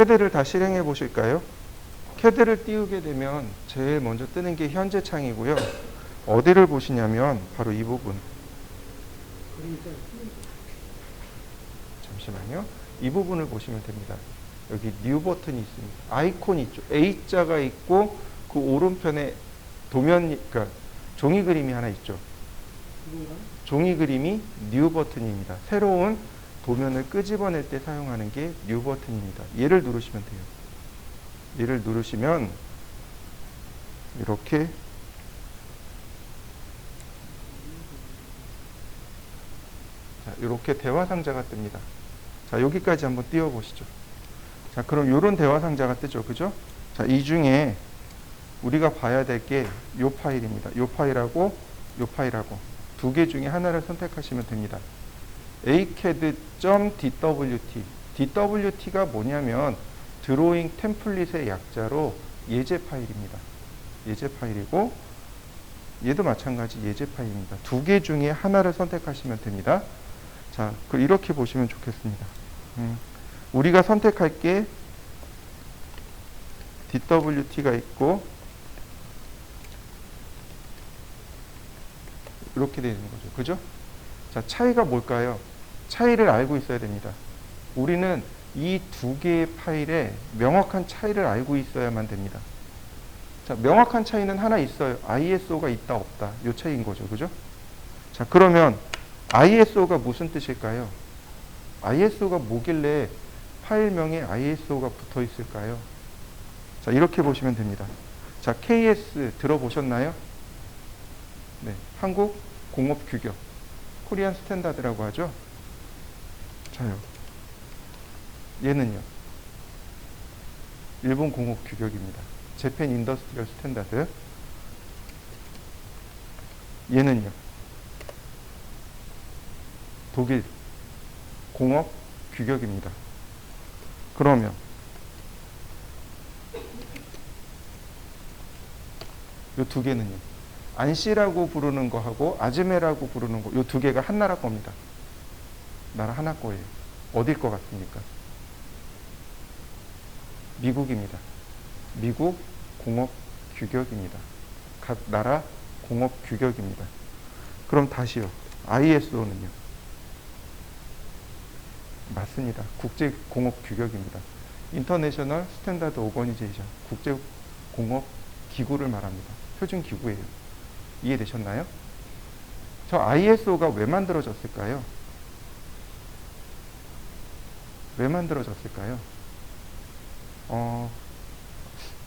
캐드를 다 실행해 보실까요? 캐드를 띄우게 되면 제일 먼저 뜨는 게 현재 창이고요. 어디를 보시냐면 바로 이 부분. 잠시만요. 이 부분을 보시면 됩니다. 여기 뉴 버튼이 있습니다. 아이콘이 있죠. A자가 있고 그 오른편에 도면, 그러니까 종이 그림이 하나 있죠. 종이 그림이 뉴 버튼입니다. 새로운 도면을 끄집어낼 때 사용하는 게 뉴 버튼입니다. 얘를 누르시면 돼요. 얘를 누르시면 이렇게 자, 이렇게 대화 상자가 뜹니다. 자, 여기까지 한번 띄워 보시죠. 자, 그럼 이런 대화 상자가 뜨죠. 그죠? 자, 이 중에 우리가 봐야 될 게 이 파일입니다. 이 파일하고 이 파일하고 두 개 중에 하나를 선택하시면 됩니다. acad.dwt. dwt가 뭐냐면 드로잉 템플릿의 약자로 예제 파일입니다. 예제 파일이고 얘도 마찬가지 예제 파일입니다. 두 개 중에 하나를 선택하시면 됩니다. 자, 이렇게 보시면 좋겠습니다. 우리가 선택할 게 DWT가 있고 이렇게 되는 거죠. 그죠? 자, 차이가 뭘까요? 차이를 알고 있어야 됩니다. 우리는 이 두 개의 파일에 명확한 차이를 알고 있어야만 됩니다. 자, 명확한 차이는 하나 있어요. ISO가 있다 없다. 이 차이인 거죠. 그죠? 자, 그러면 ISO가 무슨 뜻일까요? ISO가 뭐길래 파일명에 ISO가 붙어 있을까요? 자, 이렇게 보시면 됩니다. 자, KS 들어보셨나요? 네, 한국 공업 규격, 코리안 스탠다드라고 하죠. 자요. 얘는요. 일본 공업 규격입니다. 재팬 인더스트리얼 스탠다드. 얘는요. 독일 공업 규격입니다. 그러면 이 두 개는요. 안시라고 부르는 거하고 아즈메라고 부르는 거, 이 두 개가 한 나라 겁니다. 나라 하나 거예요. 어딜 것 같습니까? 미국입니다. 미국 공업 규격입니다. 각 나라 공업 규격입니다. 그럼 다시요. ISO는요. 맞습니다. 국제 공업 규격입니다. 인터내셔널 스탠다드 오거니제이션, 국제 공업 기구를 말합니다. 표준 기구예요. 이해되셨나요? 저 ISO가 왜 만들어졌을까요? 왜 만들어졌을까요?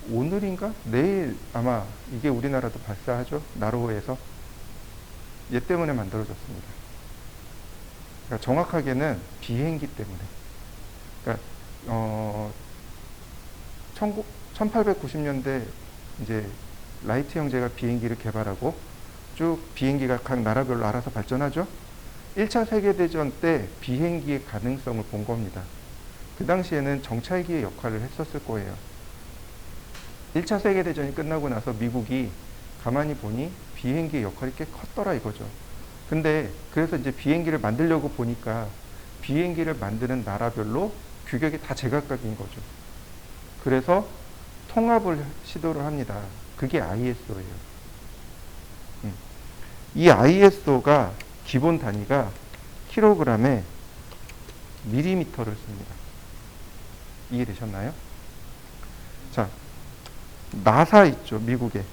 오늘인가? 내일 아마 이게 우리나라도 발사하죠. 나로호에서. 얘 때문에 만들어졌습니다. 그러니까 정확하게는 비행기 때문에. 그러니까 1890년대 이제 라이트 형제가 비행기를 개발하고 쭉 비행기가 각 나라별로 알아서 발전하죠. 1차 세계대전 때 비행기의 가능성을 본 겁니다. 그 당시에는 정찰기의 역할을 했었을 거예요. 1차 세계대전이 끝나고 나서 미국이 가만히 보니 비행기의 역할이 꽤 컸더라 이거죠. 근데 그래서 이제 비행기를 만들려고 보니까 비행기를 만드는 나라별로 규격이 다 제각각인 거죠. 그래서 통합을 시도를 합니다. 그게 ISO예요. 이 ISO가 기본 단위가 킬로그램에 밀리미터를 씁니다. 이해되셨나요? 자, 나사 있죠, 미국에.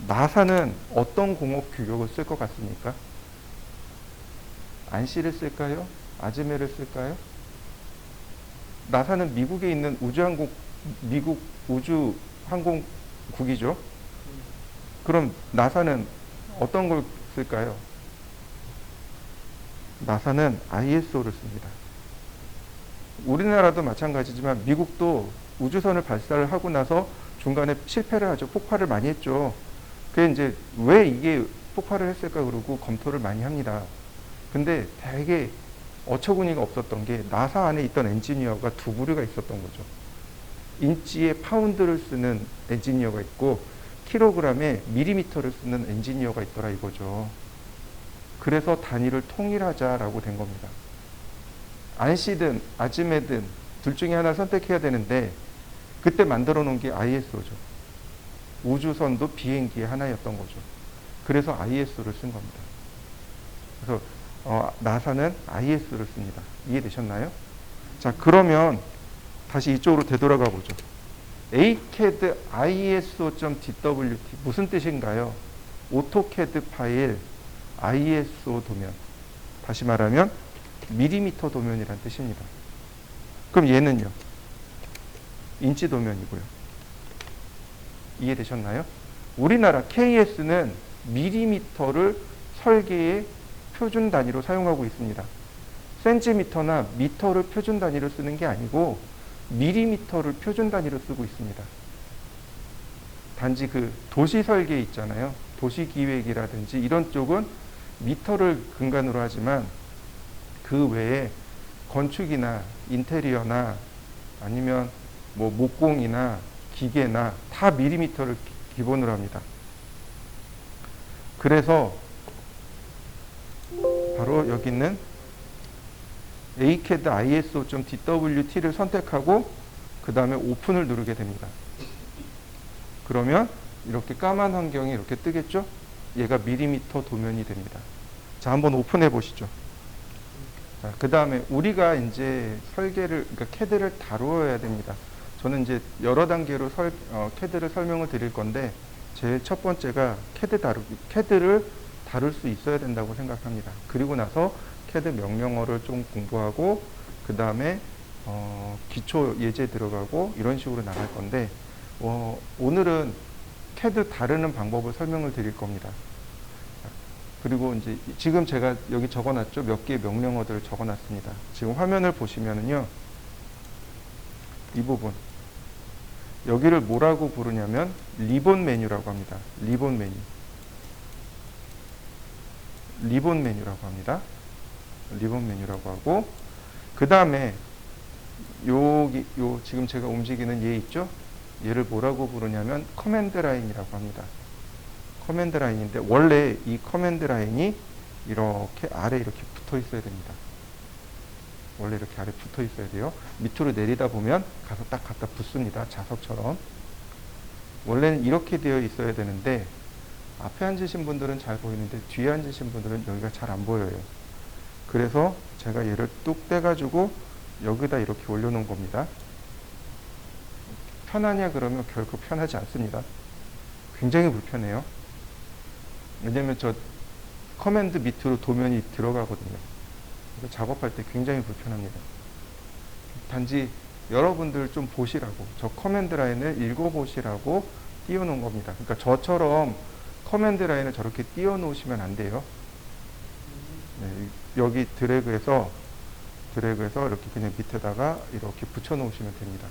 나사는 어떤 공업 규격을 쓸 것 같습니까? 안시를 쓸까요? 아즈메를 쓸까요? 나사는 미국에 있는 미국 우주항공국이죠. 그럼 나사는 어떤 걸 쓸까요? 나사는 ISO를 씁니다. 우리나라도 마찬가지지만 미국도 우주선을 발사를 하고 나서 중간에 실패를 하죠. 폭발을 많이 했죠. 그게 이제 왜 이게 폭발을 했을까 그러고 검토를 많이 합니다. 근데 되게 어처구니가 없었던 게 나사 안에 있던 엔지니어가 두 부류가 있었던 거죠. 인치에 파운드를 쓰는 엔지니어가 있고 킬로그램에 밀리미터를 쓰는 엔지니어가 있더라 이거죠. 그래서 단위를 통일하자라고 된 겁니다. 안시든 아즈메든 둘 중에 하나 선택해야 되는데 그때 만들어 놓은 게 ISO죠. 우주선도 비행기의 하나였던 거죠. 그래서 ISO를 쓴 겁니다. 그래서 나사는 ISO를 씁니다. 이해되셨나요? 자, 그러면 다시 이쪽으로 되돌아가 보죠. ACAD ISO.DWT 무슨 뜻인가요? 오토캐드 파일 ISO 도면. 다시 말하면 밀리미터 도면이란 뜻입니다. 그럼 얘는요? 인치 도면이고요. 이해되셨나요? 우리나라 KS는 밀리미터를 설계의 표준 단위로 사용하고 있습니다. 센티미터나 미터를 표준 단위로 쓰는 게 아니고 밀리미터를 표준 단위로 쓰고 있습니다. 단지 그 도시 설계 있잖아요. 도시 기획이라든지 이런 쪽은 미터를 근간으로 하지만 그 외에 건축이나 인테리어나 아니면 뭐 목공이나 기계나 다 밀리미터를 기본으로 합니다. 그래서 바로 여기 있는 ACAD ISO.DWT를 선택하고 그 다음에 오픈을 누르게 됩니다. 그러면 이렇게 까만 환경이 이렇게 뜨겠죠? 얘가 밀리미터 도면이 됩니다. 자, 한번 오픈해 보시죠. 자, 그 다음에 우리가 이제 설계를, 그러니까 CAD를 다루어야 됩니다. 저는 이제 여러 단계로 CAD를 설명을 드릴 건데 제일 첫 번째가 CAD를 다룰 수 있어야 된다고 생각합니다. 그리고 나서 CAD 명령어를 좀 공부하고 그 다음에 기초 예제 들어가고 이런 식으로 나갈 건데 오늘은 CAD 다루는 방법을 설명을 드릴 겁니다. 그리고 이제 지금 제가 여기 적어놨죠. 몇 개의 명령어들을 적어놨습니다. 지금 화면을 보시면은요, 이 부분 여기를 뭐라고 부르냐면 리본 메뉴라고 합니다. 리본 메뉴. 리본 메뉴라고 합니다. 리본 메뉴라고 하고 그 다음에 지금 제가 움직이는 얘 있죠? 얘를 뭐라고 부르냐면 커맨드 라인이라고 합니다. 커맨드 라인인데 원래 이 커맨드 라인이 이렇게 아래 이렇게 붙어 있어야 됩니다. 원래 이렇게 아래 붙어 있어야 돼요. 밑으로 내리다 보면 가서 딱 갖다 붙습니다. 자석처럼. 원래는 이렇게 되어 있어야 되는데 앞에 앉으신 분들은 잘 보이는데 뒤에 앉으신 분들은 여기가 잘 안 보여요. 그래서 제가 얘를 뚝 떼가지고 여기다 이렇게 올려놓은 겁니다. 편하냐 그러면 결코 편하지 않습니다. 굉장히 불편해요. 왜냐면 저 커맨드 밑으로 도면이 들어가거든요. 그래서 작업할 때 굉장히 불편합니다. 단지 여러분들 좀 보시라고, 저 커맨드 라인을 읽어보시라고 띄워놓은 겁니다. 그러니까 저처럼 커맨드 라인을 저렇게 띄워놓으시면 안 돼요. 네, 여기 드래그해서 이렇게 그냥 밑에다가 이렇게 붙여놓으시면 됩니다.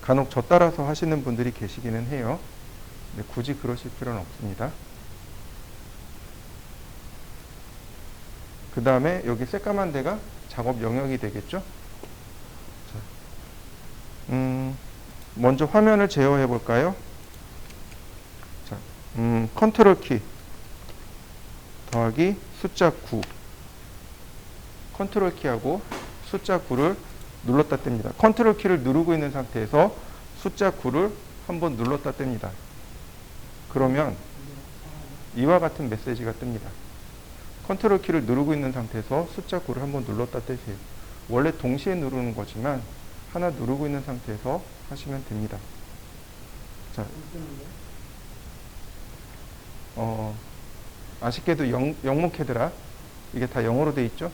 간혹 저 따라서 하시는 분들이 계시기는 해요. 근데 굳이 그러실 필요는 없습니다. 그 다음에 여기 새까만 데가 작업 영역이 되겠죠. 자, 먼저 화면을 제어해 볼까요? 자, 컨트롤 키 더하기 숫자 9 컨트롤 키하고 숫자 9를 눌렀다 뗍니다. 컨트롤 키를 누르고 있는 상태에서 숫자 9를 한번 눌렀다 뗍니다. 그러면 이와 같은 메시지가 뜹니다. 컨트롤 키를 누르고 있는 상태에서 숫자 9를 한번 눌렀다 떼세요. 원래 동시에 누르는 거지만 하나 누르고 있는 상태에서 하시면 됩니다. 자, 아쉽게도 영문 캐드라 이게 다 영어로 돼 있죠.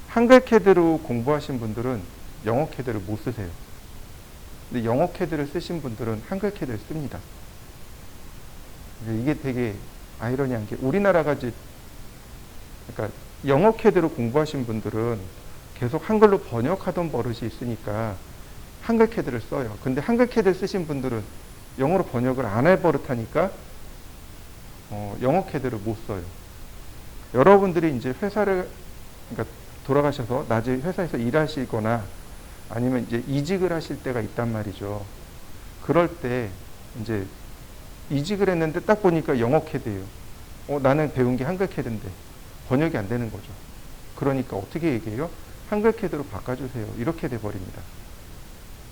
한글 캐드로 공부하신 분들은 영어 캐드를 못 쓰세요. 근데 영어 캐드를 쓰신 분들은 한글 캐드를 씁니다. 이게 되게 아이러니한 게 우리나라가 이제 그러니까 영어 캐드로 공부하신 분들은 계속 한글로 번역하던 버릇이 있으니까 한글 캐드를 써요. 근데 한글 캐드를 쓰신 분들은 영어로 번역을 안 할 버릇하니까 영어 캐드를 못 써요. 여러분들이 이제 회사를 그러니까 돌아가셔서 낮에 회사에서 일하시거나 아니면 이제 이직을 하실 때가 있단 말이죠. 그럴 때 이제 이직을 했는데 딱 보니까 영어 캐드예요. 나는 배운 게 한글 캐드인데 번역이 안 되는 거죠. 그러니까 어떻게 얘기해요? 한글 캐드로 바꿔주세요. 이렇게 돼버립니다.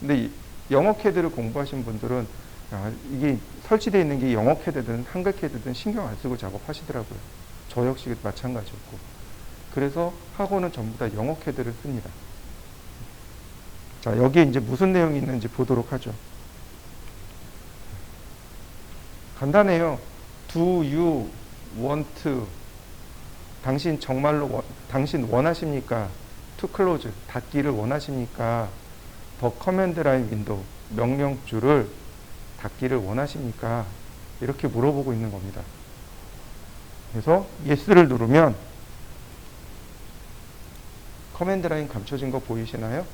근데 영어 캐드를 공부하신 분들은 이게 설치되어 있는 게 영어 캐드든 한글 캐드든 신경 안 쓰고 작업하시더라고요. 저 역시 마찬가지였고. 그래서 학원은 전부 다 영어 캐드를 씁니다. 자, 여기에 이제 무슨 내용이 있는지 보도록 하죠. 간단해요. Do you want to? 당신 정말로 당신 원하십니까? To close, 닫기를 원하십니까? The command line window, 명령줄을 닫기를 원하십니까? 이렇게 물어보고 있는 겁니다. 그래서 yes를 누르면 커맨드 라인 감춰진 거 보이시나요?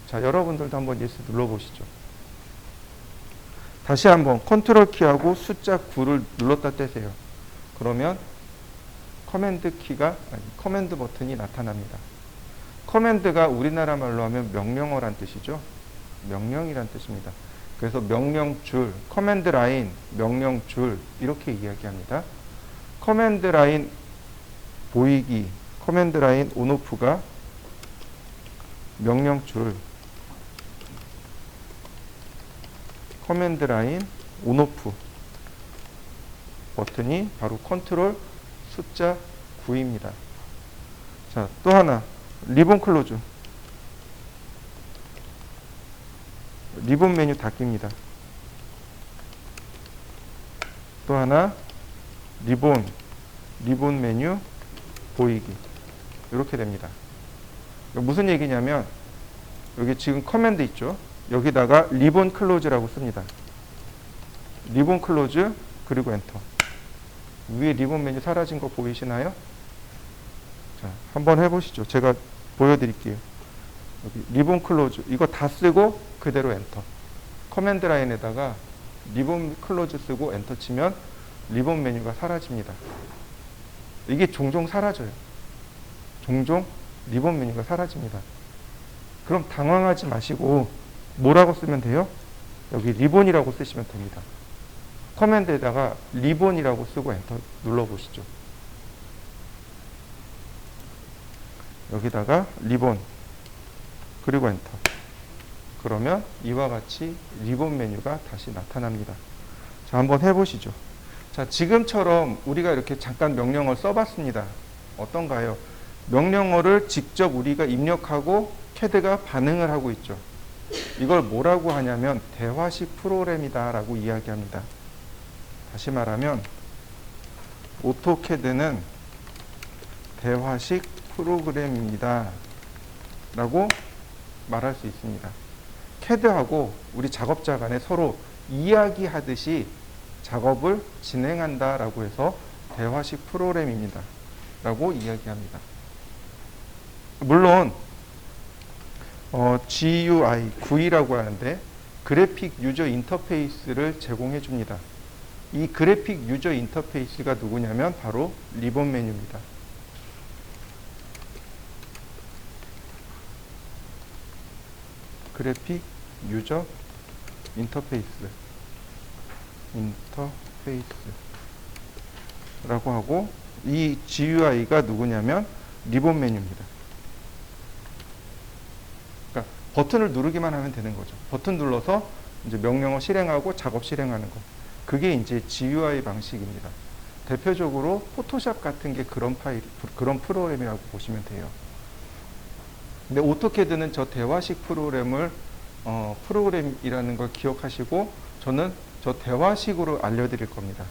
자, 여러분들도 한번 yes 눌러보시죠. 다시 한번 컨트롤 키하고 숫자 9를 눌렀다 떼세요. 그러면 커맨드 버튼이 나타납니다. 커맨드가 우리나라 말로 하면 명령어란 뜻이죠. 명령이란 뜻입니다. 그래서 명령줄, 커맨드 라인, 명령줄 이렇게 이야기합니다. 커맨드 라인 보이기, 커맨드 라인 온오프가 명령줄, 커맨드 라인 온오프 버튼이 바로 컨트롤 숫자 9입니다. 자, 또 하나 리본 클로즈, 리본 메뉴 닫기입니다. 또 하나 리본 메뉴 보이기 이렇게 됩니다. 무슨 얘기냐면 여기 지금 커맨드 있죠. 여기다가 리본 클로즈라고 씁니다. 리본 클로즈 그리고 엔터. 위에 리본 메뉴 사라진 거 보이시나요? 자, 한번 해보시죠. 제가 보여드릴게요. 여기 리본 클로즈 이거 다 쓰고 그대로 엔터. 커맨드 라인에다가 리본 클로즈 쓰고 엔터 치면 리본 메뉴가 사라집니다. 이게 종종 사라져요. 종종 리본 메뉴가 사라집니다. 그럼 당황하지 마시고 뭐라고 쓰면 돼요? 여기 리본이라고 쓰시면 됩니다. 커맨드에다가 리본이라고 쓰고 엔터 눌러보시죠. 여기다가 리본 그리고 엔터. 그러면 이와 같이 리본 메뉴가 다시 나타납니다. 자, 한번 해보시죠. 자, 지금처럼 우리가 이렇게 잠깐 명령어를 써봤습니다. 어떤가요? 명령어를 직접 우리가 입력하고 캐드가 반응을 하고 있죠. 이걸 뭐라고 하냐면 대화식 프로그램이다 라고 이야기합니다. 다시 말하면 오토캐드는 대화식 프로그램입니다 라고 말할 수 있습니다. 캐드하고 우리 작업자 간에 서로 이야기하듯이 작업을 진행한다 라고 해서 대화식 프로그램입니다 라고 이야기합니다. 물론 GUI라고 하는데 그래픽 유저 인터페이스를 제공해 줍니다. 이 그래픽 유저 인터페이스가 누구냐면 바로 리본 메뉴입니다. 그래픽 유저 인터페이스라고 하고 이 GUI가 누구냐면 리본 메뉴입니다. 그러니까 버튼을 누르기만 하면 되는 거죠. 버튼 눌러서 이제 명령어 실행하고 작업 실행하는 거. 그게 이제 GUI 방식입니다. 대표적으로 포토샵 같은 게 그런 그런 프로그램이라고 보시면 돼요. 근데 오토캐드는 저 대화식 프로그램이라는 걸 기억하시고 저는 저 대화식으로 알려드릴 겁니다.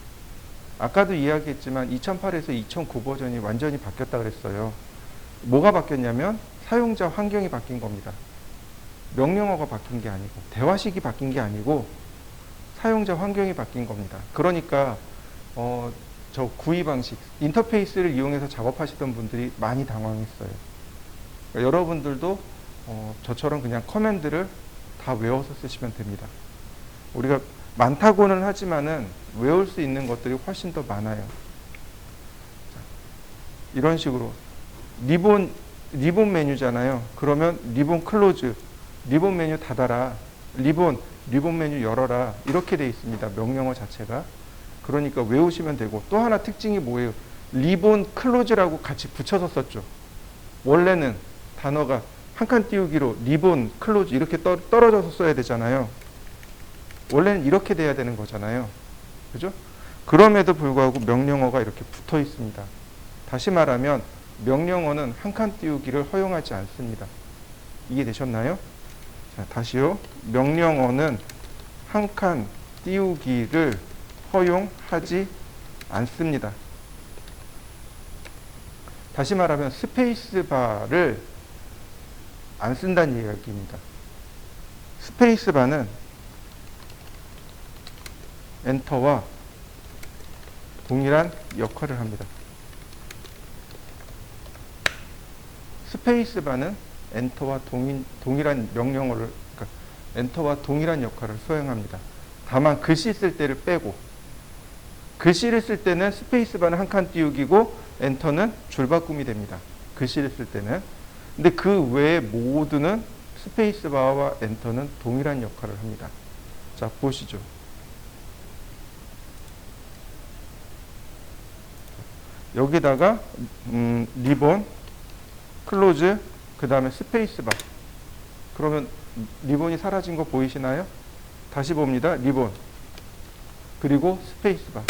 아까도 이야기했지만 2008에서 2009 버전이 완전히 바뀌었다 그랬어요. 뭐가 바뀌었냐면 사용자 환경이 바뀐 겁니다. 명령어가 바뀐 게 아니고 대화식이 바뀐 게 아니고 사용자 환경이 바뀐 겁니다. 그러니까 저 구의 방식, 인터페이스를 이용해서 작업하시던 분들이 많이 당황했어요. 그러니까 여러분들도 저처럼 그냥 커맨드를 다 외워서 쓰시면 됩니다. 우리가 많다고는 하지만은 외울 수 있는 것들이 훨씬 더 많아요. 자, 이런 식으로 리본 메뉴잖아요. 그러면 리본 클로즈, 리본 메뉴 닫아라, 리본 메뉴 열어라 이렇게 돼 있습니다. 명령어 자체가. 그러니까 외우시면 되고 또 하나 특징이 뭐예요? 리본 클로즈라고 같이 붙여서 썼죠. 원래는 단어가 한 칸 띄우기로 리본, 클로즈 이렇게 떨어져서 써야 되잖아요. 원래는 이렇게 돼야 되는 거잖아요. 그죠? 그럼에도 불구하고 명령어가 이렇게 붙어 있습니다. 다시 말하면 명령어는 한 칸 띄우기를 허용하지 않습니다. 이해되셨나요? 자, 다시요. 명령어는 한 칸 띄우기를 허용하지 않습니다. 다시 말하면 스페이스바를 안 쓴다는 이야기입니다. 스페이스바는 엔터와 동일한 역할을 합니다. 스페이스바는 엔터와 동일한 명령어를, 그러니까 엔터와 동일한 역할을 수행합니다. 다만 글씨 쓸 때를 빼고, 글씨를 쓸 때는 스페이스바는 한 칸 띄우기고 엔터는 줄바꿈이 됩니다. 글씨를 쓸 때는. 근데 그 외의 모두는 스페이스바와 엔터는 동일한 역할을 합니다. 자, 보시죠. 여기다가 리본, 클로즈, 그 다음에 스페이스바. 그러면 리본이 사라진 거 보이시나요? 다시 봅니다. 리본, 그리고 스페이스바.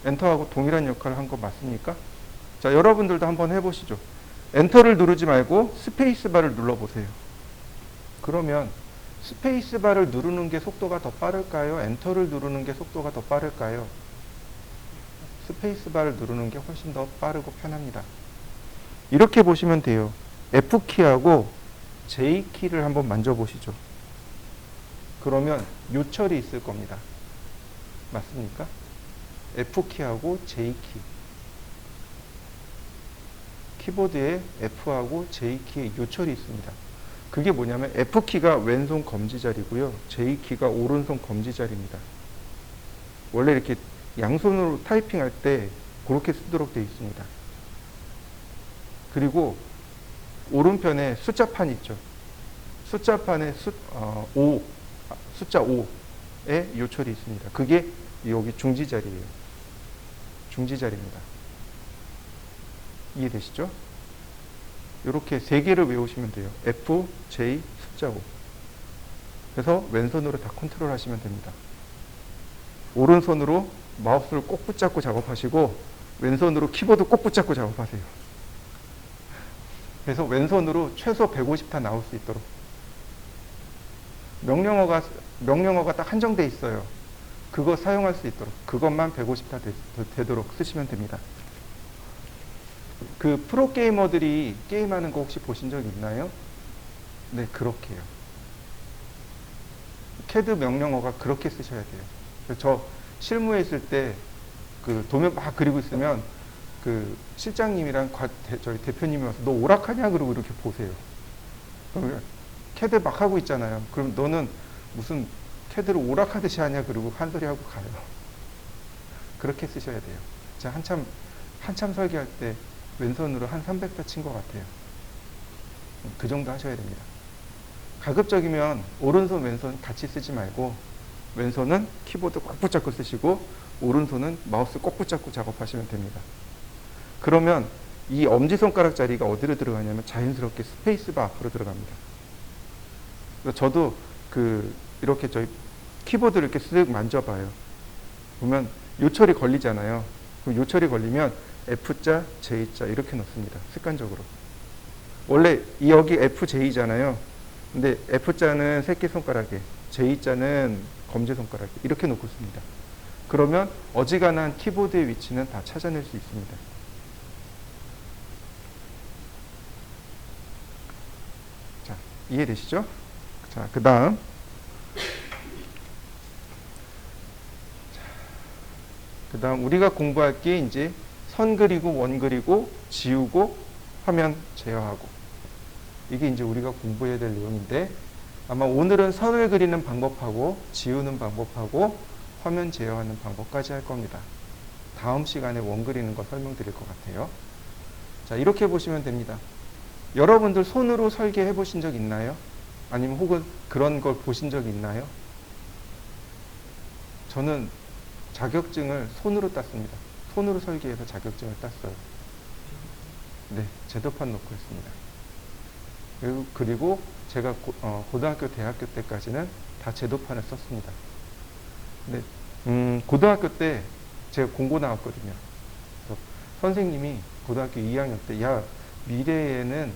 엔터하고 동일한 역할을 한 거 맞습니까? 자, 여러분들도 한번 해보시죠. 엔터를 누르지 말고 스페이스바를 눌러보세요. 그러면 스페이스바를 누르는 게 속도가 더 빠를까요? 엔터를 누르는 게 속도가 더 빠를까요? 스페이스바를 누르는 게 훨씬 더 빠르고 편합니다. 이렇게 보시면 돼요. F키하고 J키를 한번 만져보시죠. 그러면 요철이 있을 겁니다. 맞습니까? F키하고 J키. 키보드에 F하고 J키의 요철이 있습니다. 그게 뭐냐면 F키가 왼손 검지자리고요. J키가 오른손 검지자리입니다. 원래 이렇게 양손으로 타이핑할 때 그렇게 쓰도록 되어 있습니다. 그리고 오른편에 숫자판 있죠. 숫자판에 숫자 5에 요철이 있습니다. 그게 여기 중지자리예요. 중지자리입니다. 이해되시죠? 이렇게 세 개를 외우시면 돼요. F, J, 숫자 5. 그래서 왼손으로 다 컨트롤 하시면 됩니다. 오른손으로 마우스를 꼭 붙잡고 작업하시고 왼손으로 키보드 꼭 붙잡고 작업하세요. 그래서 왼손으로 최소 150타 나올 수 있도록. 명령어가 딱 한정돼 있어요. 그거 사용할 수 있도록. 그것만 150타 되도록 쓰시면 됩니다. 그 프로게이머들이 게임하는 거 혹시 보신 적 있나요? 네, 그렇게 해요. CAD 명령어가 그렇게 쓰셔야 돼요. 저 실무에 있을 때 그 도면 막 그리고 있으면 그 실장님이랑 저희 대표님이 와서 너 오락하냐? 그러고 이렇게 보세요. 그러면 CAD 막 하고 있잖아요. 그럼 너는 무슨 CAD를 오락하듯이 하냐? 그러고 한 소리 하고 가요. 그렇게 쓰셔야 돼요. 제가 한참 설계할 때 왼손으로 한 300타 친 것 같아요. 그 정도 하셔야 됩니다. 가급적이면 오른손, 왼손 같이 쓰지 말고 왼손은 키보드 꼭 붙잡고 쓰시고 오른손은 마우스 꼭 붙잡고 작업하시면 됩니다. 그러면 이 엄지손가락 자리가 어디로 들어가냐면 자연스럽게 스페이스바 앞으로 들어갑니다. 저도 이렇게 저희 키보드를 이렇게 쓱 만져봐요. 보면 요철이 걸리잖아요. 그럼 요철이 걸리면 F자, J자 이렇게 넣습니다. 습관적으로. 원래 여기 FJ잖아요. 근데 F자는 새끼손가락에, J자는 검지손가락에 이렇게 놓고 씁니다. 그러면 어지간한 키보드의 위치는 다 찾아낼 수 있습니다. 자, 이해되시죠? 자, 그 다음 우리가 공부할 게 이제 선 그리고 원 그리고 지우고 화면 제어하고, 이게 이제 우리가 공부해야 될 내용인데 아마 오늘은 선을 그리는 방법하고 지우는 방법하고 화면 제어하는 방법까지 할 겁니다. 다음 시간에 원 그리는 거 설명드릴 것 같아요. 자, 이렇게 보시면 됩니다. 여러분들 손으로 설계해 보신 적 있나요? 아니면 혹은 그런 걸 보신 적 있나요? 저는 자격증을 손으로 땄습니다. 손으로 설계해서 자격증을 땄어요. 네, 제도판 놓고 했습니다. 그리고 제가 고등학교, 대학교 때까지는 다 제도판을 썼습니다. 근데 고등학교 때 제가 공고 나왔거든요. 그래서 선생님이 고등학교 2학년 때, 야, 미래에는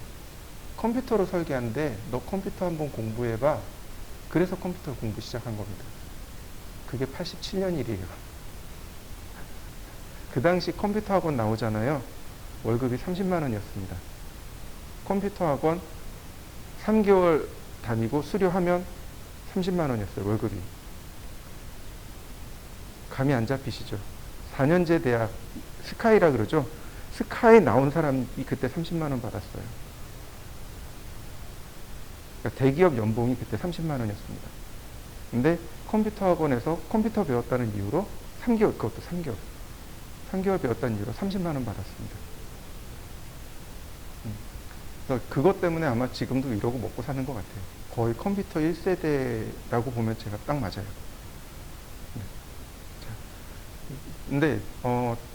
컴퓨터로 설계하는데 너 컴퓨터 한번 공부해봐. 그래서 컴퓨터 공부 시작한 겁니다. 그게 87년 일이에요. 그 당시 컴퓨터 학원 나오잖아요. 월급이 30만 원이었습니다. 컴퓨터 학원 3개월 다니고 수료하면 30만 원이었어요, 월급이. 감이 안 잡히시죠? 4년제 대학, 스카이라 그러죠? 스카이 나온 사람이 그때 30만 원 받았어요. 그러니까 대기업 연봉이 그때 30만 원이었습니다. 근데 컴퓨터 학원에서 컴퓨터 배웠다는 이유로 3개월, 그것도 3개월. 3개월 배웠다는 이유로 30만 원 받았습니다. 그래서 그것 때문에 아마 지금도 이러고 먹고 사는 것 같아요. 거의 컴퓨터 1세대라고 보면 제가 딱 맞아요. 근데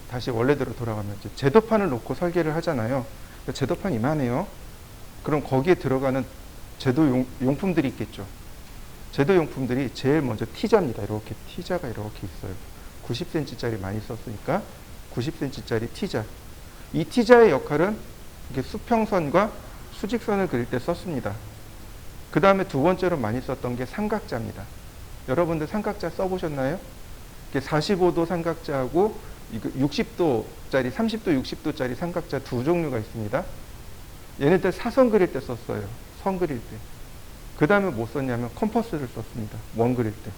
다시 원래대로 돌아가면 이제 제도판을 놓고 설계를 하잖아요. 제도판 이만해요. 그럼 거기에 들어가는 제도 용품들이 있겠죠. 제도 용품들이 제일 먼저 T자입니다. 이렇게 T자가 이렇게 있어요. 90cm짜리 많이 썼으니까 90cm짜리 T자. 이 T자의 역할은 이렇게 수평선과 수직선을 그릴 때 썼습니다. 그 다음에 두 번째로 많이 썼던 게 삼각자입니다. 여러분들 삼각자 써보셨나요? 45도 삼각자하고 60도짜리, 30도, 60도짜리 삼각자 두 종류가 있습니다. 얘네들 사선 그릴 때 썼어요. 선 그릴 때. 그 다음에 뭐 썼냐면 컴퍼스를 썼습니다. 원 그릴 때.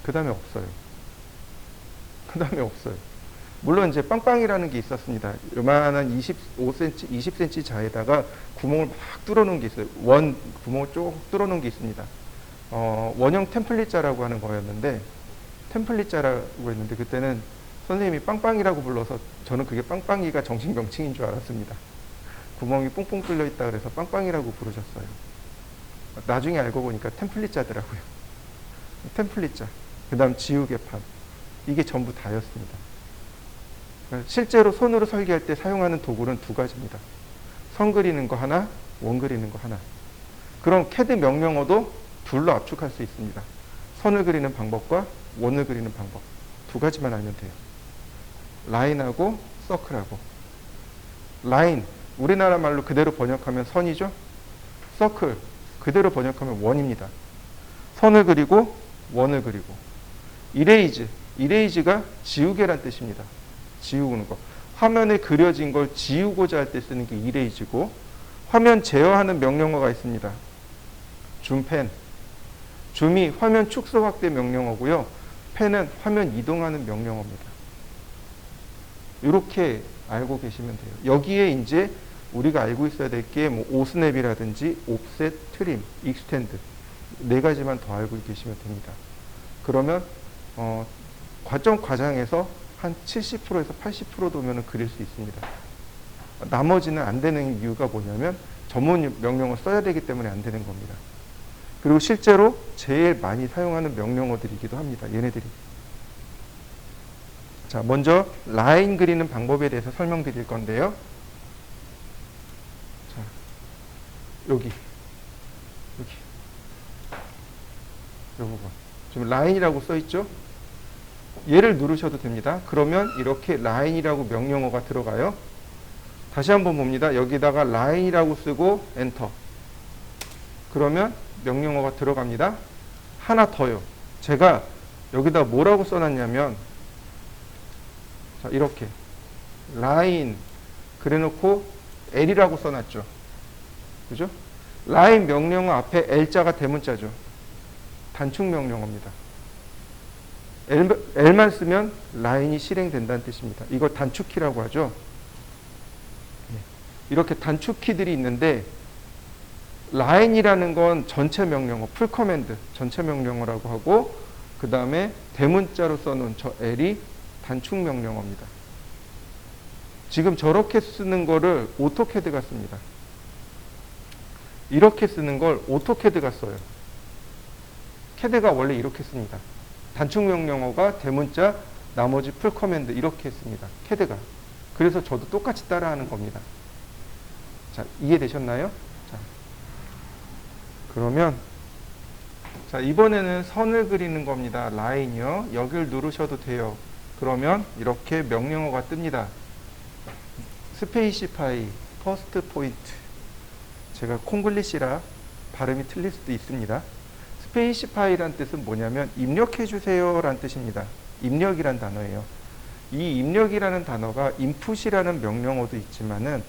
그 다음에 없어요. 그 다음에 없어요. 물론 이제 빵빵이라는 게 있었습니다. 요만한 25cm, 20cm 자에다가 구멍을 막 뚫어놓은 게 있어요. 원 구멍을 쭉 뚫어놓은 게 있습니다. 원형 템플릿자라고 하는 거였는데, 템플릿자라고 했는데 그때는 선생님이 빵빵이라고 불러서 저는 그게 빵빵이가 정식 명칭인 줄 알았습니다. 구멍이 뽕뽕 뚫려 있다 그래서 빵빵이라고 부르셨어요. 나중에 알고 보니까 템플릿자더라고요. 템플릿자. 그 다음 지우개판. 이게 전부 다였습니다. 실제로 손으로 설계할 때 사용하는 도구는 두 가지입니다. 선 그리는 거 하나, 원 그리는 거 하나. 그럼 CAD 명령어도 둘로 압축할 수 있습니다. 선을 그리는 방법과 원을 그리는 방법. 두 가지만 알면 돼요. 라인하고 서클하고. 라인, 우리나라 말로 그대로 번역하면 선이죠. 서클, 그대로 번역하면 원입니다. 선을 그리고 원을 그리고. 이레이즈, 이레이즈가 지우개란 뜻입니다. 지우는 거. 화면에 그려진 걸 지우고자 할 때 쓰는 게 이레이즈고, 화면 제어하는 명령어가 있습니다. 줌펜. 줌이 화면 축소 확대 명령어고요. 펜은 화면 이동하는 명령어입니다. 이렇게 알고 계시면 돼요. 여기에 이제 우리가 알고 있어야 될 게 뭐 오스냅이라든지 옵셋, 트림, 익스텐드 네 가지만 더 알고 계시면 됩니다. 그러면 과정에서 한 70%에서 80% 도면은 그릴 수 있습니다. 나머지는 안 되는 이유가 뭐냐면 전문 명령어 써야 되기 때문에 안 되는 겁니다. 그리고 실제로 제일 많이 사용하는 명령어들이기도 합니다. 얘네들이. 자, 먼저 라인 그리는 방법에 대해서 설명드릴 건데요. 자, 여기 이 부분 지금 라인이라고 써 있죠? 얘를 누르셔도 됩니다. 그러면 이렇게 라인이라고 명령어가 들어가요. 다시 한번 봅니다. 여기다가 라인이라고 쓰고 엔터. 그러면 명령어가 들어갑니다. 하나 더요. 제가 여기다 뭐라고 써놨냐면, 자, 이렇게 라인 그래놓고 L이라고 써놨죠. 그죠? 라인 명령어 앞에 L자가 대문자죠. 단축 명령어입니다. L만 쓰면 라인이 실행된다는 뜻입니다. 이걸 단축키라고 하죠. 이렇게 단축키들이 있는데, 라인이라는 건 전체 명령어, 풀 커맨드, 전체 명령어라고 하고, 그 다음에 대문자로 써놓은 저 L이 단축 명령어입니다. 지금 저렇게 쓰는 거를 오토캐드가 씁니다. 이렇게 쓰는 걸 오토캐드가 써요. 캐드가 원래 이렇게 씁니다. 단축 명령어가 대문자, 나머지 풀 커맨드 이렇게 씁니다. 캐드가. 그래서 저도 똑같이 따라하는 겁니다. 자, 이해되셨나요? 자, 그러면 자, 이번에는 선을 그리는 겁니다. 라인이요. 여기를 누르셔도 돼요. 그러면 이렇게 명령어가 뜹니다. 스페이시파이, 퍼스트 포인트. 제가 콩글리시라 발음이 틀릴 수도 있습니다. 스페이시파이란 뜻은 뭐냐면 입력해 주세요 라는 뜻입니다. 입력이란 단어예요. 이 입력이라는 단어가 인풋이라는 명령어도 있지만은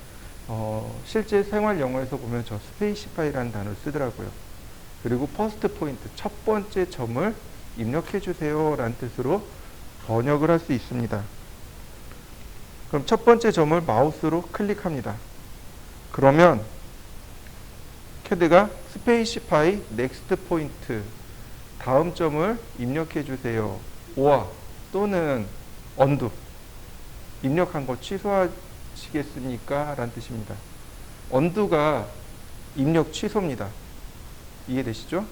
실제 생활 영어에서 보면 저 스페이시파이라는 단어를 쓰더라고요. 그리고 퍼스트 포인트, 첫 번째 점을 입력해 주세요 라는 뜻으로 번역을 할 수 있습니다. 그럼 첫 번째 점을 마우스로 클릭합니다. 그러면 캐드가 스페이시파이 넥스트 포인트, 다음 점을 입력해 주세요. 오와 또는 언두, 입력한 거 취소하시겠습니까? 라는 뜻입니다. 언두가 입력 취소입니다. 이해되시죠?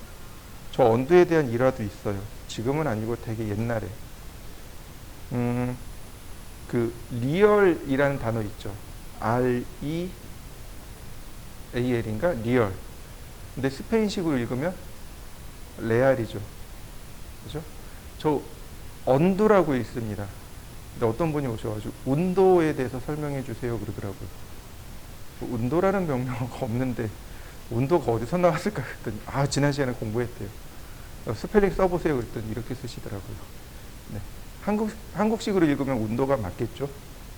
저 언두에 대한 일화도 있어요. 지금은 아니고 되게 옛날에. 그 리얼이라는 단어 있죠. REAL인가? 리얼. 근데 스페인식으로 읽으면 레알이죠. 그죠? 저 언두라고 있습니다. 근데 어떤 분이 오셔가지고 운도에 대해서 설명해 주세요 그러더라고요. 운도라는 명령어가 없는데 운도가 어디서 나왔을까 그랬더니 지난 시간에 공부했대요. 스펠링 써보세요 그랬더니 이렇게 쓰시더라고요. 네. 한국식으로 읽으면 운도가 맞겠죠.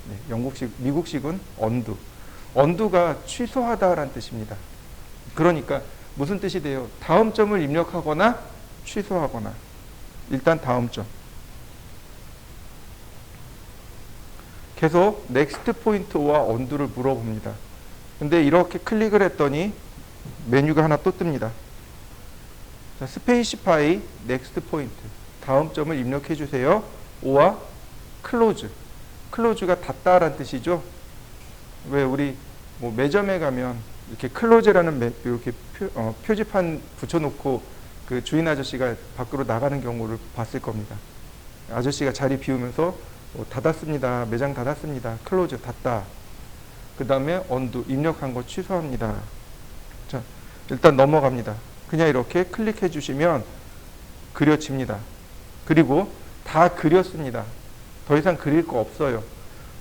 네. 미국식은 언두. 언두가 취소하다라는 뜻입니다. 그러니까 무슨 뜻이 돼요? 다음 점을 입력하거나 취소하거나. 일단 다음 점. 계속 넥스트 포인트와 언두를 물어봅니다. 근데 이렇게 클릭을 했더니 메뉴가 하나 또 뜹니다. 자, 스페이시파이 넥스트 포인트, 다음 점을 입력해 주세요. 오와 클로즈. 클로즈가 닫다라는 뜻이죠. 왜 우리 뭐 매점에 가면 이렇게 클로즈라는 이렇게 표지판 붙여놓고 그 주인 아저씨가 밖으로 나가는 경우를 봤을 겁니다. 아저씨가 자리 비우면서 닫았습니다. 매장 닫았습니다. 클로즈 닫다. 그 다음에 언두 입력한 거 취소합니다. 자, 일단 넘어갑니다. 그냥 이렇게 클릭해 주시면 그려집니다. 그리고 다 그렸습니다. 더 이상 그릴 거 없어요.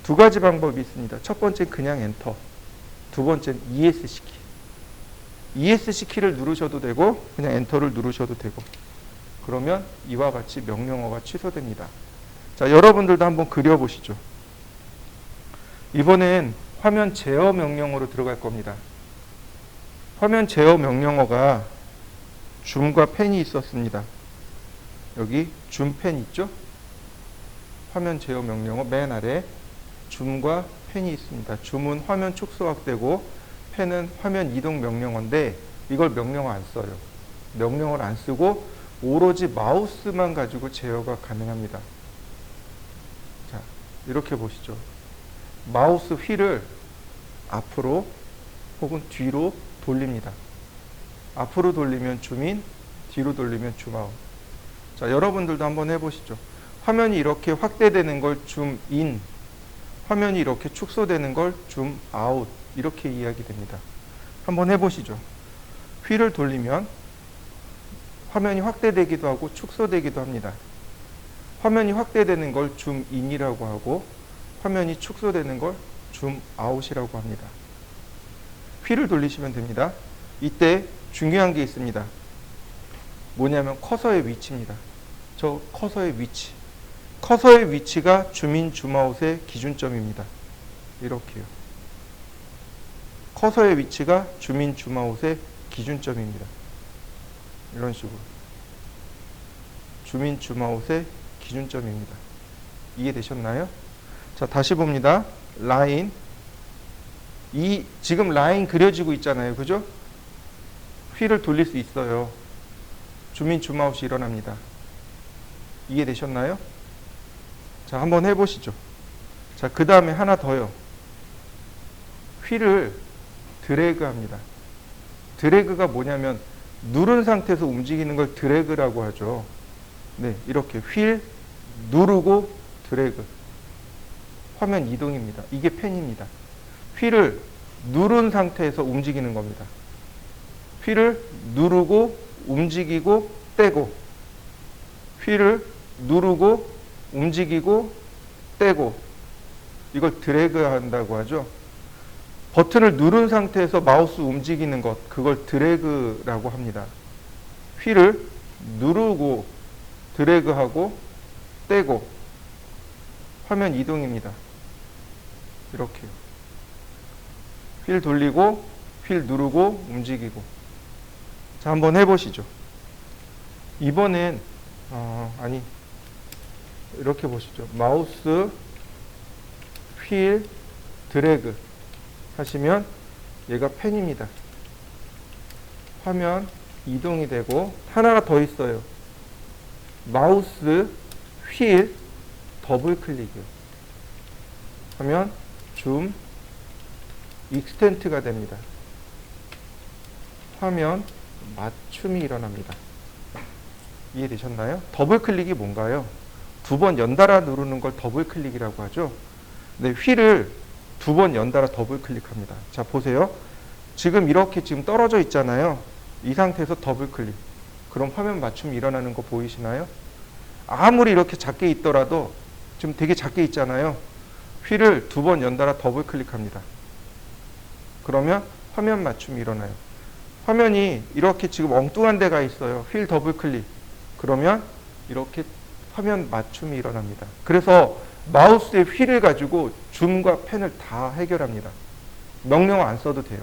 두 가지 방법이 있습니다. 첫 번째는 그냥 엔터. 두 번째는 ESC 키. ESC 키를 누르셔도 되고 그냥 엔터를 누르셔도 되고 그러면 이와 같이 명령어가 취소됩니다. 자, 여러분들도 한번 그려보시죠. 이번엔 화면 제어 명령어로 들어갈 겁니다. 화면 제어 명령어가 줌과 펜이 있었습니다. 여기 줌펜 있죠? 화면 제어 명령어 맨 아래 줌과 펜이 있습니다. 줌은 화면 축소 확대고 펜은 화면 이동 명령어인데 이걸 명령어 안 써요. 명령어를 안 쓰고 오로지 마우스만 가지고 제어가 가능합니다. 자, 이렇게 보시죠. 마우스 휠을 앞으로 혹은 뒤로 돌립니다. 앞으로 돌리면 줌인, 뒤로 돌리면 줌아웃. 자, 여러분들도 한번 해보시죠. 화면이 이렇게 확대되는 걸 줌인, 화면이 이렇게 축소되는 걸 줌아웃, 이렇게 이야기됩니다. 한번 해보시죠. 휠을 돌리면 화면이 확대되기도 하고 축소되기도 합니다. 화면이 확대되는 걸 줌인이라고 하고 화면이 축소되는 걸 줌아웃이라고 합니다. 휠을 돌리시면 됩니다. 이때 중요한 게 있습니다. 뭐냐면 커서의 위치입니다. 저 커서의 위치. 커서의 위치가 줌인, 줌아웃의 기준점입니다. 이렇게요. 커서의 위치가 줌인, 줌아웃의 기준점입니다. 이런 식으로. 줌인, 줌아웃의 기준점입니다. 이해되셨나요? 자, 다시 봅니다. 라인. 지금 라인 그려지고 있잖아요. 그죠? 휠을 돌릴 수 있어요. 줌인, 줌아웃이 일어납니다. 이해되셨나요? 자, 한번 해보시죠. 자, 그 다음에 하나 더요. 휠을 드래그 합니다. 드래그가 뭐냐면 누른 상태에서 움직이는 걸 드래그라고 하죠. 네, 이렇게 휠 누르고 드래그. 화면 이동입니다. 이게 펜입니다. 휠을 누른 상태에서 움직이는 겁니다. 휠을 누르고 움직이고 떼고, 휠을 누르고 움직이고 떼고, 이걸 드래그 한다고 하죠. 버튼을 누른 상태에서 마우스 움직이는 것, 그걸 드래그라고 합니다. 휠을 누르고 드래그하고 떼고, 화면 이동입니다. 이렇게요. 휠 돌리고 휠 누르고 움직이고. 자, 한번 해보시죠. 이번엔 아니, 이렇게 보시죠. 마우스 휠 드래그 하시면 얘가 펜입니다. 화면 이동이 되고, 하나가 더 있어요. 마우스 휠 더블 클릭이요. 하면 줌 익스텐트가 됩니다. 화면 맞춤이 일어납니다. 이해되셨나요? 더블 클릭이 뭔가요? 두 번 연달아 누르는 걸 더블 클릭이라고 하죠. 네, 휠을 두 번 연달아 더블 클릭합니다. 자, 보세요. 지금 이렇게 지금 떨어져 있잖아요. 이 상태에서 더블 클릭. 그럼 화면 맞춤이 일어나는 거 보이시나요? 아무리 이렇게 작게 있더라도 지금 되게 작게 있잖아요. 휠을 두 번 연달아 더블 클릭합니다. 그러면 화면 맞춤이 일어나요. 화면이 이렇게 지금 엉뚱한 데가 있어요. 휠 더블 클릭. 그러면 이렇게 화면 맞춤이 일어납니다. 그래서 마우스의 휠을 가지고 줌과 펜을 다 해결합니다. 명령 안 써도 돼요.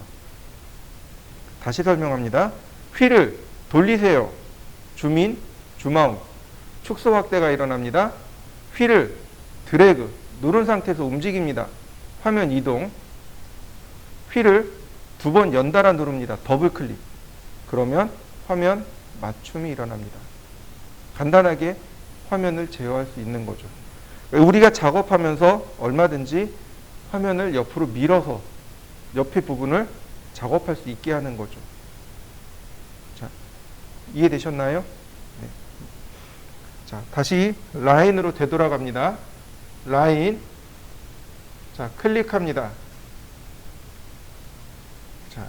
다시 설명합니다. 휠을 돌리세요. 줌인, 줌아웃. 축소 확대가 일어납니다. 휠을 드래그, 누른 상태에서 움직입니다. 화면 이동. 휠을 두 번 연달아 누릅니다. 더블 클릭. 그러면 화면 맞춤이 일어납니다. 간단하게 화면을 제어할 수 있는 거죠. 우리가 작업하면서 얼마든지 화면을 옆으로 밀어서 옆에 부분을 작업할 수 있게 하는 거죠. 자, 이해되셨나요? 네. 자, 다시 라인으로 되돌아갑니다. 라인. 자, 클릭합니다. 자,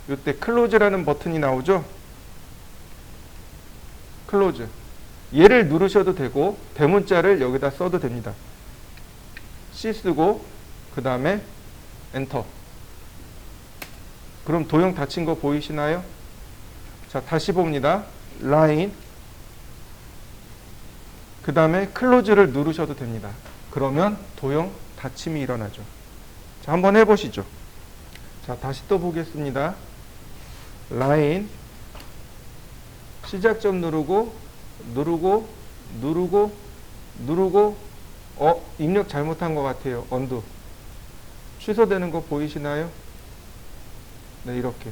이때 클로즈라는 버튼이 나오죠? 클로즈. 얘를 누르셔도 되고 대문자를 여기다 써도 됩니다. C 쓰고 그 다음에 엔터. 그럼 도형 닫힌 거 보이시나요? 자, 다시 봅니다. 라인. 그 다음에 클로즈를 누르셔도 됩니다. 그러면 도형 닫힘이 일어나죠. 자, 한번 해보시죠. 자, 다시 또 보겠습니다. 라인. 시작점 누르고 누르고 입력 잘못한 것 같아요. 언두. 취소되는 거 보이시나요? 네, 이렇게.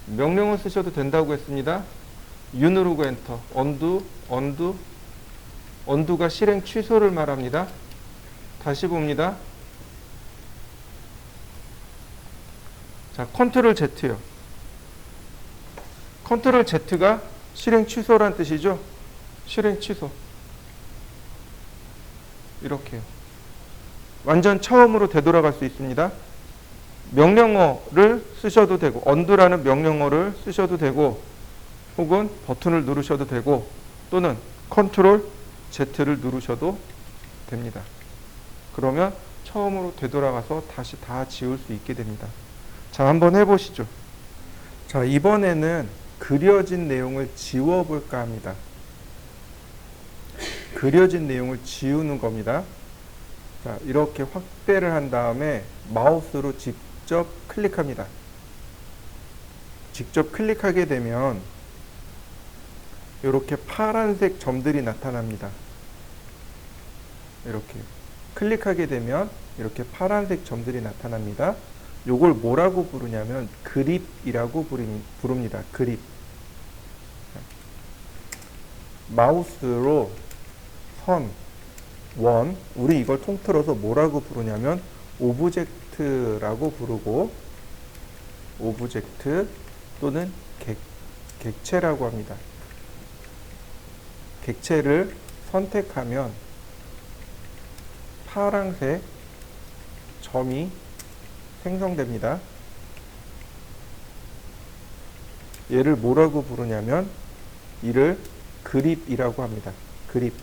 명령을 쓰셔도 된다고 했습니다. U 누르고 엔터. 언두가 실행 취소를 말합니다. 다시 봅니다. 자, 컨트롤 Z요. 컨트롤 Z가 실행 취소란 뜻이죠. 실행 취소. 이렇게요. 완전 처음으로 되돌아갈 수 있습니다. 명령어를 쓰셔도 되고, 언두라는 명령어를 쓰셔도 되고, 혹은 버튼을 누르셔도 되고, 또는 컨트롤 Z를 누르셔도 됩니다. 그러면 처음으로 되돌아가서 다시 다 지울 수 있게 됩니다. 자, 한번 해보시죠. 자, 이번에는 그려진 내용을 지워볼까 합니다. 그려진 내용을 지우는 겁니다. 자, 이렇게 확대를 한 다음에 마우스로 직접 클릭합니다. 직접 클릭하게 되면 이렇게 파란색 점들이 나타납니다. 이렇게 클릭하게 되면 이렇게 파란색 점들이 나타납니다. 요걸 뭐라고 부르냐면 그립이라고 부릅니다. 그립. 마우스로 선, 원, 우리 이걸 통틀어서 뭐라고 부르냐면 오브젝트라고 부르고, 오브젝트 또는 객체라고 합니다. 객체를 선택하면 파란색 점이 생성됩니다. 얘를 뭐라고 부르냐면 이를 그립이라고 합니다. 그립.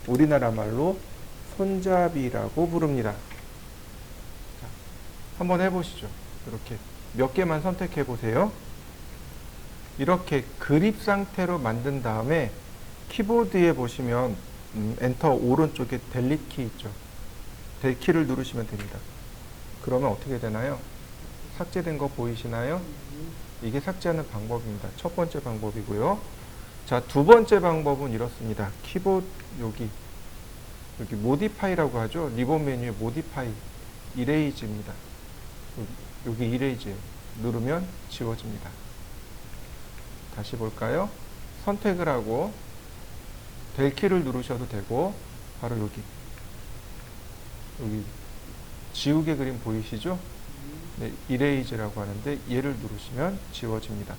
우리나라 말로 손잡이라고 부릅니다. 자, 한번 해보시죠. 이렇게 몇 개만 선택해 보세요. 이렇게 그립 상태로 만든 다음에 키보드에 보시면 엔터 오른쪽에 델리트 키 있죠. 델키를 누르시면 됩니다. 그러면 어떻게 되나요? 삭제된 거 보이시나요? 이게 삭제하는 방법입니다. 첫 번째 방법이고요. 자, 두 번째 방법은 이렇습니다. 키보드 여기 모디파이라고 하죠. 리본 메뉴에 모디파이 이레이즈입니다. 여기 이레이즈 누르면 지워집니다. 다시 볼까요? 선택을 하고 델키를 누르셔도 되고 바로 여기 지우개 그림 보이시죠? 네, 이레이즈라고 하는데 얘를 누르시면 지워집니다.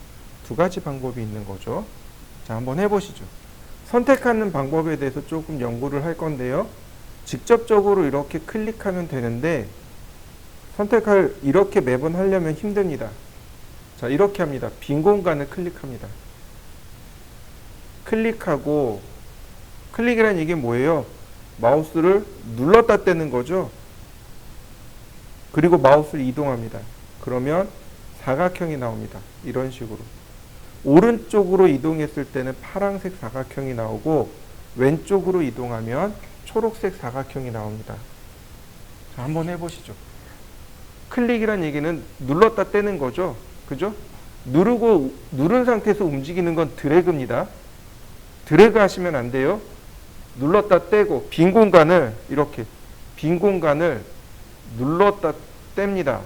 두 가지 방법이 있는 거죠. 자, 한번 해보시죠. 선택하는 방법에 대해서 조금 연구를 할 건데요. 직접적으로 이렇게 클릭하면 되는데 이렇게 매번 하려면 힘듭니다. 자, 이렇게 합니다. 빈 공간을 클릭합니다. 클릭하고, 클릭이란 이게 뭐예요? 마우스를 눌렀다 떼는 거죠. 그리고 마우스를 이동합니다. 그러면 사각형이 나옵니다. 이런 식으로. 오른쪽으로 이동했을 때는 파란색 사각형이 나오고 왼쪽으로 이동하면 초록색 사각형이 나옵니다. 자, 한번 해보시죠. 클릭이란 얘기는 눌렀다 떼는 거죠. 그죠? 누른 상태에서 움직이는 건 드래그입니다. 드래그 하시면 안 돼요. 눌렀다 떼고 빈 공간을 눌렀다 뗍니다.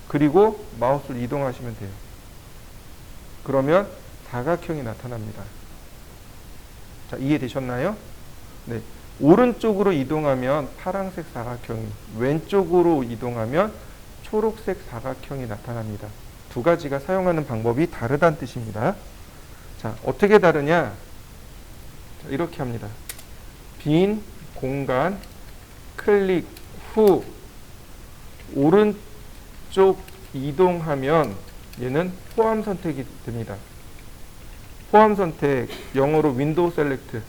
그리고 마우스를 이동하시면 돼요. 그러면 사각형이 나타납니다. 자, 이해되셨나요? 네. 오른쪽으로 이동하면 파란색 사각형이, 왼쪽으로 이동하면 초록색 사각형이 나타납니다. 두 가지가 사용하는 방법이 다르다는 뜻입니다. 자, 어떻게 다르냐? 자, 이렇게 합니다. 빈 공간 클릭 후 오른쪽 이동하면 얘는 포함 선택이 됩니다. 포함 선택, 영어로 윈도우 셀렉트.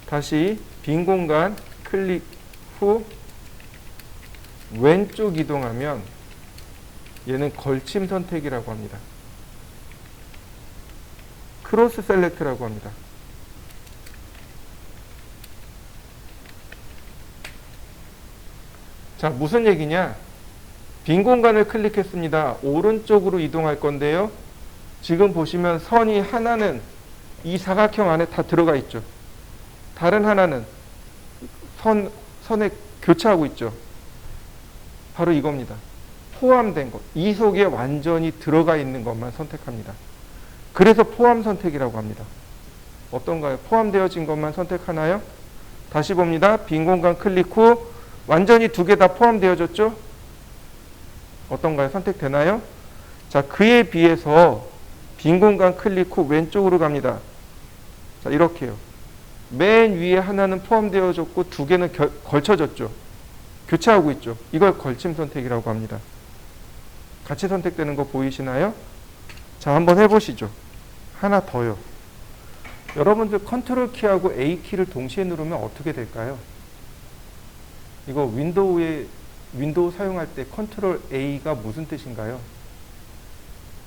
다시 빈 공간 클릭 후 왼쪽 이동하면 얘는 걸침 선택이라고 합니다. 크로스 셀렉트라고 합니다. 자, 무슨 얘기냐? 빈 공간을 클릭했습니다. 오른쪽으로 이동할 건데요. 지금 보시면 선이 하나는 이 사각형 안에 다 들어가 있죠. 다른 하나는 선에 교차하고 있죠. 바로 이겁니다. 포함된 것. 이 속에 완전히 들어가 있는 것만 선택합니다. 그래서 포함 선택이라고 합니다. 어떤가요? 포함되어진 것만 선택하나요? 다시 봅니다. 빈 공간 클릭 후 완전히 두 개 다 포함되어졌죠? 어떤가요? 선택되나요? 자, 그에 비해서 빈 공간 클릭 후 왼쪽으로 갑니다. 자, 이렇게요. 맨 위에 하나는 포함되어졌고 두 개는 걸쳐졌죠. 교차하고 있죠. 이걸 걸침 선택이라고 합니다. 같이 선택되는 거 보이시나요? 자, 한번 해보시죠. 하나 더요. 여러분들 컨트롤 키하고 A 키를 동시에 누르면 어떻게 될까요? 이거 윈도우 사용할 때 컨트롤 A가 무슨 뜻인가요?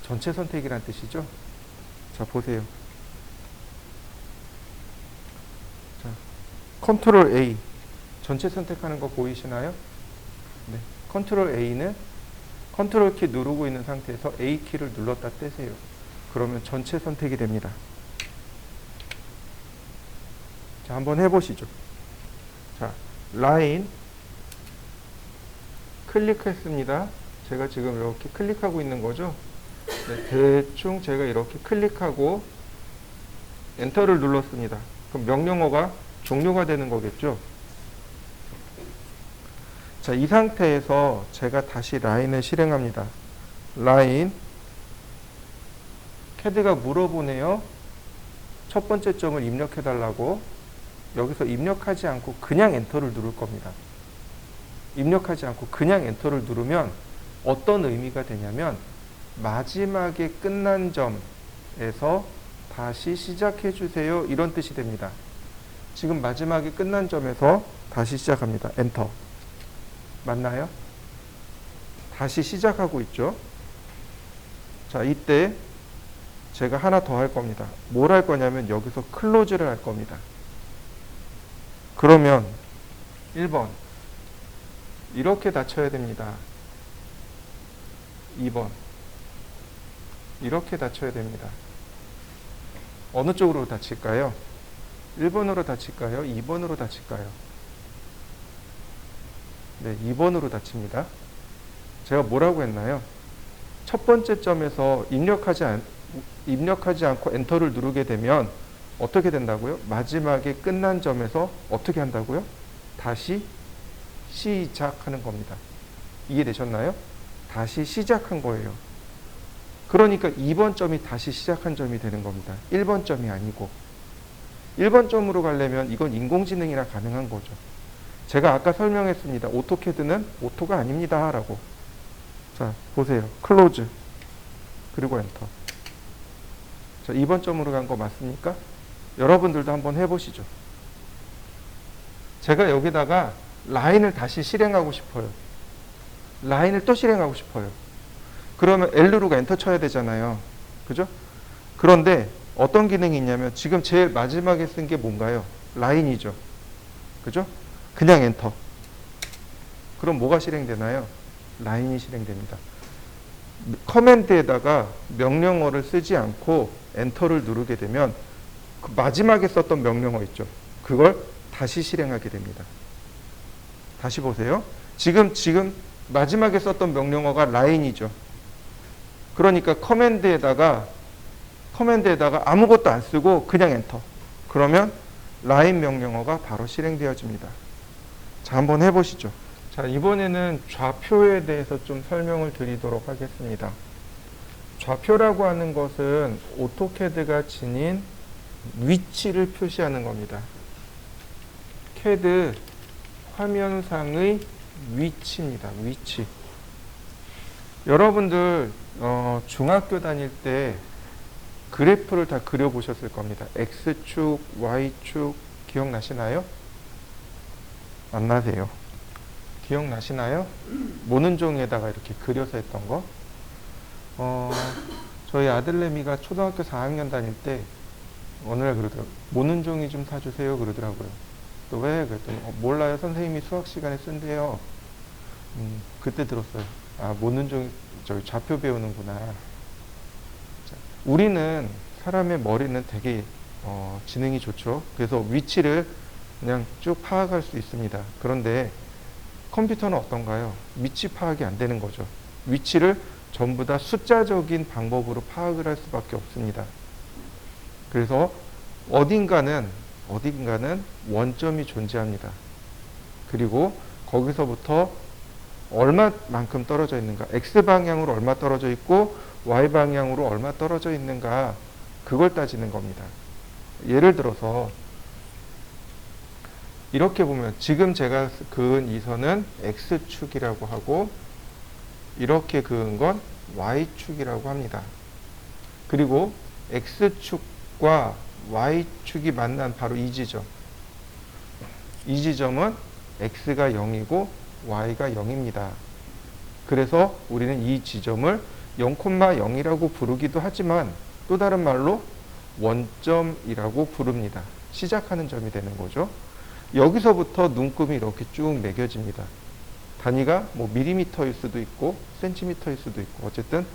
전체 선택이란 뜻이죠. 자, 보세요. 자, 컨트롤 A 전체 선택하는 거 보이시나요? 네. 컨트롤 A는 컨트롤 키 누르고 있는 상태에서 A 키를 눌렀다 떼세요. 그러면 전체 선택이 됩니다. 자, 한번 해보시죠. 자, 라인 클릭했습니다. 제가 지금 이렇게 클릭하고 있는 거죠. 네, 대충 제가 이렇게 클릭하고 엔터를 눌렀습니다. 그럼 명령어가 종료가 되는 거겠죠. 자, 이 상태에서 제가 다시 라인을 실행합니다. 라인 캐드가 물어보네요. 첫 번째 점을 입력해 달라고. 여기서 입력하지 않고 그냥 엔터를 누를 겁니다. 입력하지 않고 그냥 엔터를 누르면 어떤 의미가 되냐면 마지막에 끝난 점에서 다시 시작해 주세요. 이런 뜻이 됩니다. 지금 마지막에 끝난 점에서 다시 시작합니다. 엔터. 맞나요? 다시 시작하고 있죠. 자, 이때 제가 하나 더 할 겁니다. 뭘 할 거냐면 여기서 클로즈를 할 겁니다. 그러면 1번 이렇게 닫혀야 됩니다. 2번 이렇게 닫혀야 됩니다. 어느 쪽으로 닫힐까요? 1번으로 닫힐까요? 2번으로 닫힐까요? 네, 2번으로 닫힙니다. 제가 뭐라고 했나요? 첫 번째 점에서 입력하지 않고 엔터를 누르게 되면 어떻게 된다고요? 마지막에 끝난 점에서 어떻게 한다고요? 다시 시작하는 겁니다. 이해되셨나요? 다시 시작한 거예요. 그러니까 2번 점이 다시 시작한 점이 되는 겁니다. 1번 점이 아니고. 1번 점으로 가려면 이건 인공지능이라 가능한 거죠. 제가 아까 설명했습니다. 오토캐드는 오토가 아닙니다. 라고. 자, 보세요. 클로즈. 그리고 엔터. 자, 2번 점으로 간 거 맞습니까? 여러분들도 한번 해보시죠. 제가 여기다가 라인을 다시 실행하고 싶어요. 라인을 또 실행하고 싶어요. 그러면 L 누르고 엔터 쳐야 되잖아요. 그죠? 그런데 어떤 기능이 있냐면 지금 제일 마지막에 쓴 게 뭔가요? 라인이죠. 그죠? 그냥 엔터. 그럼 뭐가 실행되나요? 라인이 실행됩니다. 커맨드에다가 명령어를 쓰지 않고 엔터를 누르게 되면 그 마지막에 썼던 명령어 있죠. 그걸 다시 실행하게 됩니다. 다시 보세요. 지금 마지막에 썼던 명령어가 라인이죠. 그러니까 커맨드에다가 아무것도 안 쓰고 그냥 엔터. 그러면 라인 명령어가 바로 실행되어집니다. 자, 한번 해보시죠. 자, 이번에는 좌표에 대해서 좀 설명을 드리도록 하겠습니다. 좌표라고 하는 것은 오토캐드가 지닌 위치를 표시하는 겁니다. 캐드 화면상의 위치입니다. 위치. 여러분들 중학교 다닐 때 그래프를 다 그려보셨을 겁니다. X축, Y축 기억나시나요? 안 나세요? 기억나시나요? 모는 종이에다가 이렇게 그려서 했던 거. 저희 아들내미가 초등학교 4학년 다닐 때 어느 날 그러더라고요. 모는 종이 좀 사주세요 그러더라고요. 또 왜? 그랬더니 몰라요. 선생님이 수학 시간에 쓴대요. 그때 들었어요. 아, 모는 종이 저기 좌표 배우는구나. 자, 우리는 사람의 머리는 되게 지능이 좋죠. 그래서 위치를 그냥 쭉 파악할 수 있습니다. 그런데 컴퓨터는 어떤가요? 위치 파악이 안 되는 거죠. 위치를 전부 다 숫자적인 방법으로 파악을 할 수밖에 없습니다. 그래서 어딘가는 원점이 존재합니다. 그리고 거기서부터 얼마만큼 떨어져 있는가, X방향으로 얼마 떨어져 있고 Y방향으로 얼마 떨어져 있는가, 그걸 따지는 겁니다. 예를 들어서 이렇게 보면 지금 제가 그은 이 선은 X축이라고 하고 이렇게 그은 건 Y축이라고 합니다. 그리고 X축과 Y축이 만난 바로 이 지점. 이 지점은 X가 0이고 Y가 0입니다. 그래서 우리는 이 지점을 0,0이라고 부르기도 하지만 또 다른 말로 원점이라고 부릅니다. 시작하는 점이 되는 거죠. 여기서부터 눈금이 이렇게 쭉 매겨집니다. 단위가 뭐 밀리미터일 수도 있고 센티미터일 수도 있고 어쨌든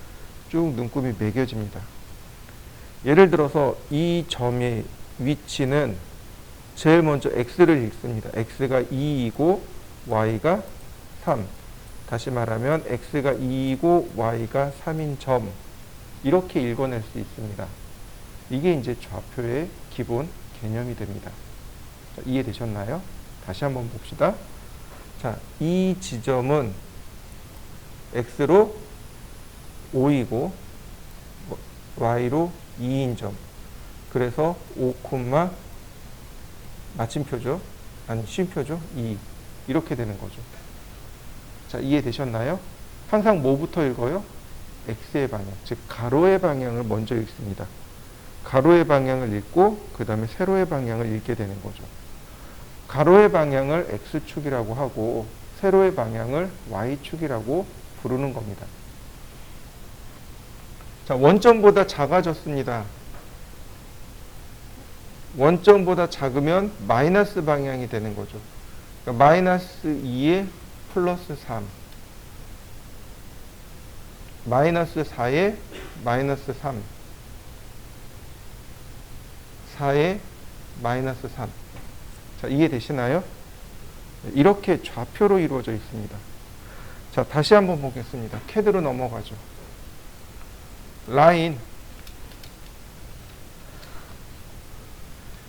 쭉 눈금이 매겨집니다. 예를 들어서 이 점의 위치는 제일 먼저 X를 읽습니다. X가 2이고 Y가 3. 다시 말하면 X가 2이고 Y가 3인 점. 이렇게 읽어낼 수 있습니다. 이게 이제 좌표의 기본 개념이 됩니다. 자, 이해되셨나요? 다시 한번 봅시다. 자, 이 지점은 X로 5이고 y로 2인 점. 그래서 5, 마침표죠. 아니, 쉼표죠. 2. 이렇게 되는 거죠. 자, 이해되셨나요? 항상 뭐부터 읽어요? x의 방향, 즉 가로의 방향을 먼저 읽습니다. 가로의 방향을 읽고 그 다음에 세로의 방향을 읽게 되는 거죠. 가로의 방향을 x축이라고 하고 세로의 방향을 y축이라고 부르는 겁니다. 자, 원점보다 작아졌습니다. 원점보다 작으면 마이너스 방향이 되는 거죠. 그러니까 마이너스 2에 플러스 3, 마이너스 4에 마이너스 3, 4에 마이너스 3. 자, 이해되시나요? 이렇게 좌표로 이루어져 있습니다. 자, 다시 한번 보겠습니다. CAD로 넘어가죠. 라인.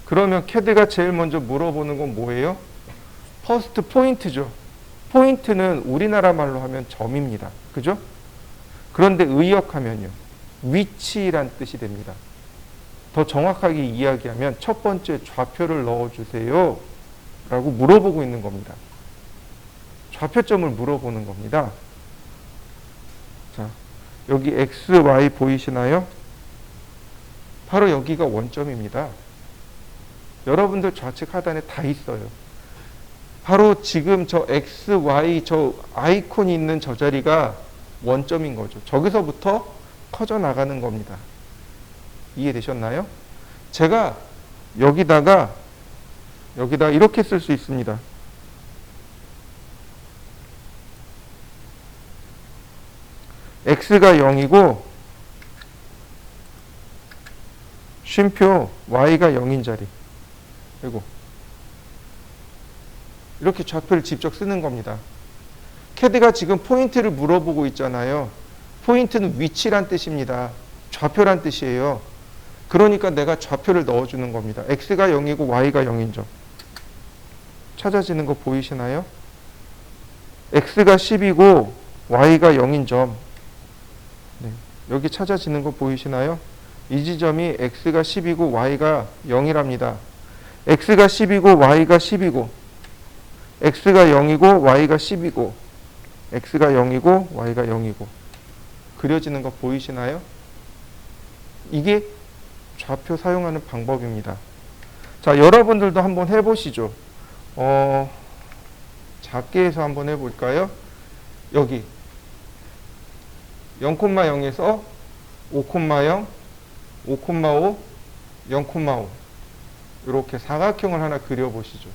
그러면 CAD가 제일 먼저 물어보는 건 뭐예요? 퍼스트 포인트죠. 포인트는 우리나라 말로 하면 점입니다. 그죠? 그런데 의역하면요. 위치란 뜻이 됩니다. 더 정확하게 이야기하면 첫 번째 좌표를 넣어주세요 라고 물어보고 있는 겁니다. 좌표점을 물어보는 겁니다. 자, 여기 X, Y 보이시나요? 바로 여기가 원점입니다. 여러분들 좌측 하단에 다 있어요. 바로 지금 저 X, Y, 저 아이콘이 있는 저 자리가 원점인 거죠. 저기서부터 커져 나가는 겁니다. 이해되셨나요? 제가 여기다가 이렇게 쓸 수 있습니다. x가 0이고 쉼표 y가 0인 자리. 그리고 이렇게 좌표를 직접 쓰는 겁니다. CAD가 지금 포인트를 물어보고 있잖아요. 포인트는 위치란 뜻입니다. 좌표란 뜻이에요. 그러니까 내가 좌표를 넣어주는 겁니다. x가 0이고 y가 0인 점. 찾아지는 거 보이시나요? x가 10이고 y가 0인 점. 네, 여기 찾아지는 거 보이시나요? 이 지점이 x가 10이고 y가 0이랍니다. x가 10이고 y가 10이고 x가 0이고 y가 10이고 x가 0이고 y가 0이고 그려지는 거 보이시나요? 이게 좌표 사용하는 방법입니다. 자, 여러분들도 한번 해보시죠. 작게 해서 한번 해볼까요? 여기 0,0에서 5,0, 5,5, 0,5 이렇게 사각형을 하나 그려보시죠.